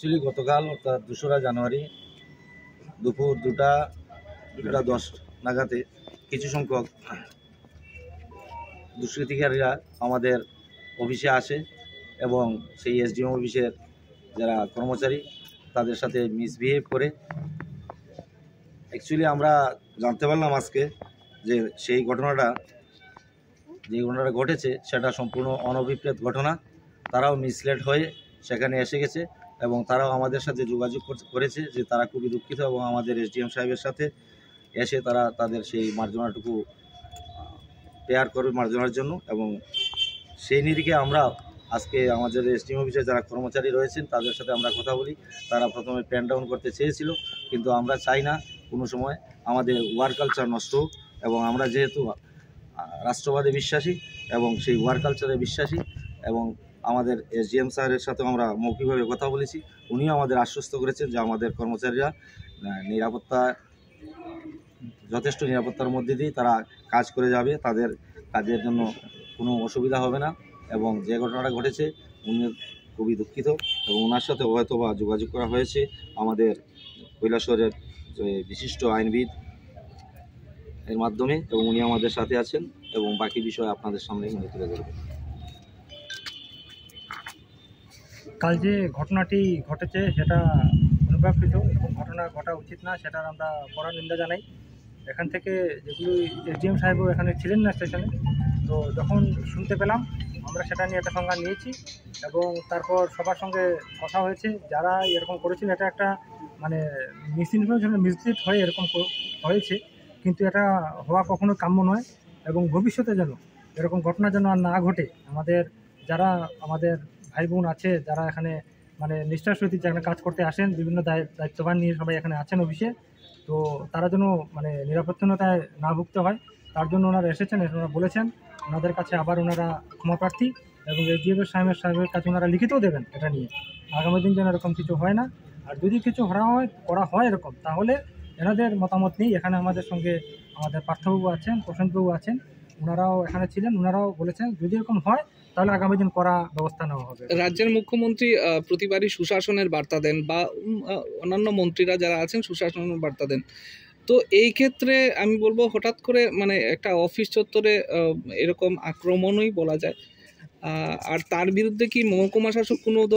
Actually গতকাল অর্থাৎ 2রা জানুয়ারি দুপুর 2টা 10 নাগাদে কিছু সংখ্যক দুষ্কৃতিকারীরা আমাদের অফিসে আসে এবং সেই এসডিএম অফিসের যারা কর্মচারী তাদের সাথে মিসবিহেভ করে। অ্যাকচুয়ালি আমরা জানতে পারলাম আজকে যে সেই ঘটনাটা ঘটেছে সেটা সম্পূর্ণ অনভিপ্রেত ঘটনা। তারাও মিসলেড হয়ে সেখানে এসে গেছে এবং তারাও আমাদের সাথে যোগাযোগ করেছে যে তারা খুবই দুঃখিত এবং আমাদের এসডিএম সাহেবের সাথে এসে তারা তাদের সেই মার্জনাটুকু পেয়ার করবে মার্জনার জন্য। এবং সেই নিরিখে আমরা আজকে আমাদের এসডিএম অফিসে যারা কর্মচারী রয়েছেন তাদের সাথে আমরা কথা বলি। তারা প্রথমে প্যান ডাউন করতে চেয়েছিল, কিন্তু আমরা চাই না কোনো সময় আমাদের ওয়ার্ক কালচার নষ্ট হোক। এবং আমরা যেহেতু রাষ্ট্রবাদে বিশ্বাসী এবং সেই ওয়ার্ক কালচারে বিশ্বাসী এবং আমাদের এসডিএম স্যারের সাথেও আমরা মৌখিকভাবে কথা বলেছি। উনিও আমাদের আশ্বস্ত করেছেন যে আমাদের কর্মচারীরা যথেষ্ট নিরাপত্তার মধ্যে দিয়ে তারা কাজ করে যাবে, তাদের কাজের জন্য কোনো অসুবিধা হবে না। এবং যে ঘটনাটা ঘটেছে উনি খুবই দুঃখিত এবং ওনার সাথে হয়তো বা যোগাযোগ করা হয়েছে আমাদের কৈলাসহরের যে বিশিষ্ট আইনবিদ এর মাধ্যমে এবং উনি আমাদের সাথে আছেন এবং বাকি বিষয় আপনাদের সামনে উনি তুলে ধরবেন। কাল যে ঘটনাটি ঘটেছে সেটা অনুপ্রাকৃত এবং ঘটনা ঘটা উচিত না, সেটার আমরা কড়া নিন্দা জানাই। এখান থেকে যেগুলি এসডিএম সাহেবও এখানে ছিলেন না স্টেশনে, তো যখন শুনতে পেলাম আমরা সেটা নিয়ে একটা সংজ্ঞা নিয়েছি এবং তারপর সবার সঙ্গে কথা হয়েছে। যারা এরকম করেছিল এটা একটা মানে মিসইনফরমেশন মিসলিড হয়ে এরকম হয়েছে, কিন্তু এটা হওয়া কখনো কাম্য নয় এবং ভবিষ্যতে যেন এরকম ঘটনা যেন আর না ঘটে। আমাদের ভাই বোন আছে যারা এখানে মানে নিষ্ঠার সহিত যেখানে কাজ করতে আসেন, বিভিন্ন দায়িত্ববান নিয়ে সবাই এখানে আছেন অফিসে, তো তারা যেন মানে নিরাপত্তাহীনতায় না ভুগতে হয় তার জন্য ওনারা এসেছেন। ওনারা বলেছেন ওনাদের কাছে আবার ওনারা ক্ষমা প্রার্থী এবং এসডিএম সাহেবের কাছে ওনারা লিখিতও দেবেন এটা নিয়ে। আগামী দিন যেন এরকম কিছু হয় না, আর যদি কিছু করা হয় এরকম, তাহলে এনাদের মতামত নেই। এখানে আমাদের সঙ্গে আমাদের পার্থবাবু আছেন, প্রশান্তবাবু আছেন, ওনারাও এখানে ছিলেন, ওনারাও বলেছেন যদি এরকম হয় তাহলে আগামী দিন করা ব্যবস্থা নেওয়া হবে। রাজ্যের মুখ্যমন্ত্রী প্রতিবারই সুশাসনের বার্তা দেন বা অন্যান্য মন্ত্রীরা যারা আছেন সুশাসনের বার্তা দেন, তো এই ক্ষেত্রে আমি বলবো হঠাৎ করে মানে একটা অফিস চত্বরে এরকম আক্রমণই বলা যায়, আর তার বিরুদ্ধে কি মহকুমা শাসক কোনো